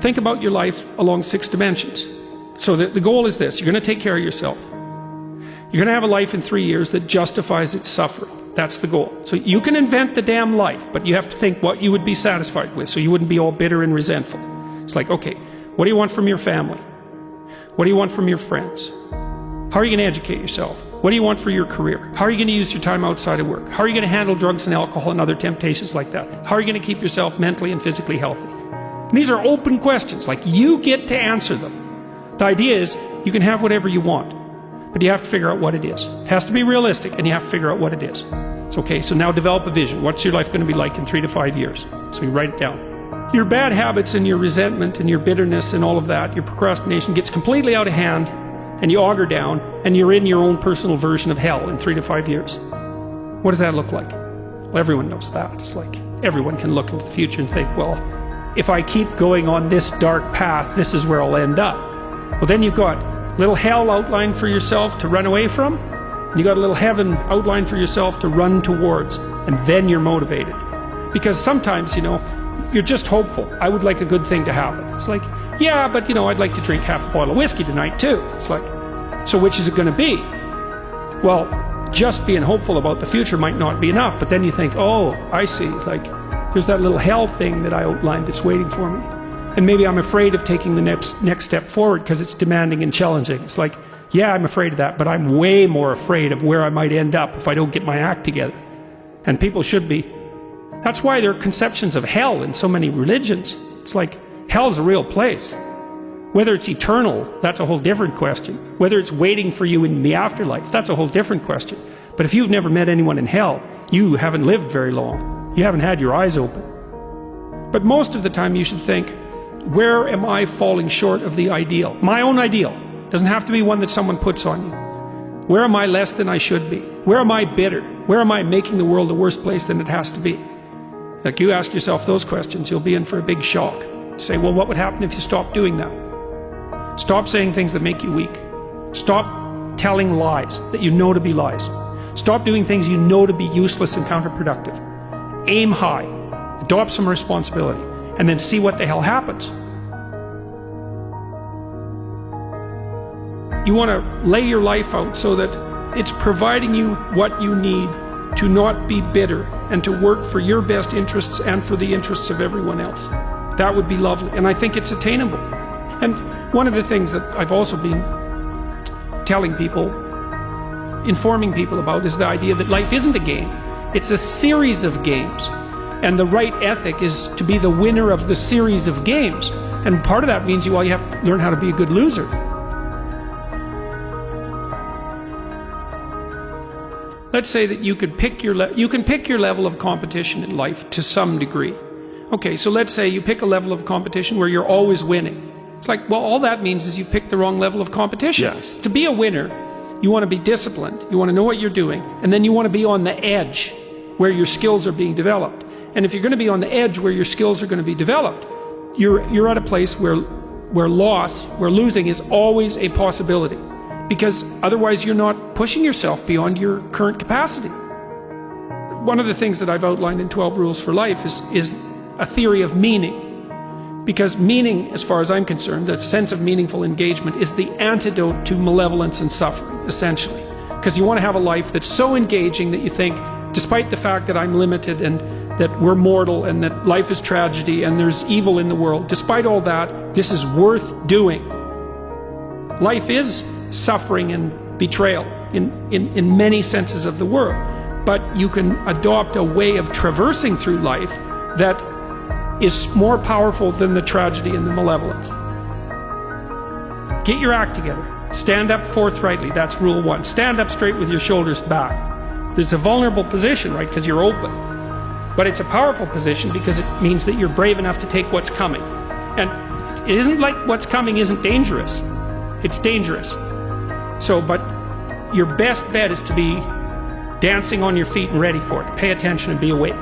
think about your life along 6 dimensions. So the goal is this: you're going to take care of yourself. You're going to have a life in 3 years that justifies its suffering. That's the goal. So you can invent the damn life, but you have to think what you would be satisfied with, so you wouldn't be all bitter and resentful. It's like, okay, what do you want from your family? What do you want from your friends? How are you going to educate yourself? What do you want for your career? How are you going to use your time outside of work? How are you going to handle drugs and alcohol and other temptations like that? How are you going to keep yourself mentally and physically healthy? And these are open questions, like you get to answer them. The idea is you can have whatever you want, but you have to figure out what it is. It has to be realistic, and you have to figure out what it is. It's okay, so now develop a vision. What's your life going to be like in 3 to 5 years? So you write it down. Your bad habits and your resentment and your bitterness and all of that, your procrastination gets completely out of hand, and you auger down, and you're in your own personal version of hell in 3 to 5 years. What does that look like? Well, everyone knows that. It's like everyone can look into the future and think, well, if I keep going on this dark path, this is where I'll end up. Well, then you've got little hell outlined for yourself to run away from, and you got a little heaven outlined for yourself to run towards, and then you're motivated. Because sometimes, you're just hopeful. I would like a good thing to happen. It's like, yeah, but I'd like to drink half a bottle of whiskey tonight too. It's like, so which is it going to be? Well, just being hopeful about the future might not be enough, but then you think, oh, I see, like there's that little hell thing that I outlined that's waiting for me. And maybe I'm afraid of taking the next step forward because it's demanding and challenging. It's like, yeah, I'm afraid of that, but I'm way more afraid of where I might end up if I don't get my act together. And people should be. That's why there are conceptions of hell in so many religions. It's like, hell's a real place. Whether it's eternal, that's a whole different question. Whether it's waiting for you in the afterlife, that's a whole different question. But if you've never met anyone in hell, you haven't lived very long. You haven't had your eyes open. But most of the time you should think, where am I falling short of the ideal? My own ideal. Doesn't have to be one that someone puts on you. Where am I less than I should be? Where am I bitter? Where am I making the world a worse place than it has to be? Like, you ask yourself those questions, you'll be in for a big shock. Say, well, what would happen if you stopped doing that? Stop saying things that make you weak. Stop telling lies that you know to be lies. Stop doing things you know to be useless and counterproductive. Aim high. Adopt some responsibility. And then see what the hell happens. You want to lay your life out so that it's providing you what you need to not be bitter and to work for your best interests and for the interests of everyone else. That would be lovely, and I think it's attainable. And one of the things that I've also been telling people, informing people about, is the idea that life isn't a game. It's a series of games. And the right ethic is to be the winner of the series of games. And part of that means you have to learn how to be a good loser. Let's say that you can pick your level of competition in life to some degree. Okay, so let's say you pick a level of competition where you're always winning. It's like, well, all that means is you've picked the wrong level of competition. Yes. To be a winner, you want to be disciplined, you want to know what you're doing, and then you want to be on the edge where your skills are being developed. And if you're going to be on the edge where your skills are going to be developed, you're at a place where losing is always a possibility. Because otherwise you're not pushing yourself beyond your current capacity. One of the things that I've outlined in 12 Rules for Life is a theory of meaning. Because meaning, as far as I'm concerned, the sense of meaningful engagement, is the antidote to malevolence and suffering, essentially. Because you want to have a life that's so engaging that you think, despite the fact that I'm limited and that we're mortal and that life is tragedy and there's evil in the world, despite all that, this is worth doing. Life is suffering and betrayal in many senses of the word, but you can adopt a way of traversing through life that is more powerful than the tragedy and the malevolence. Get your act together. Stand up forthrightly. That's rule 1. Stand up straight with your shoulders back. There's a vulnerable position, right, because you're open. But it's a powerful position because it means that you're brave enough to take what's coming. And it isn't like what's coming isn't dangerous. It's dangerous. But your best bet is to be dancing on your feet and ready for it. Pay attention and be awake.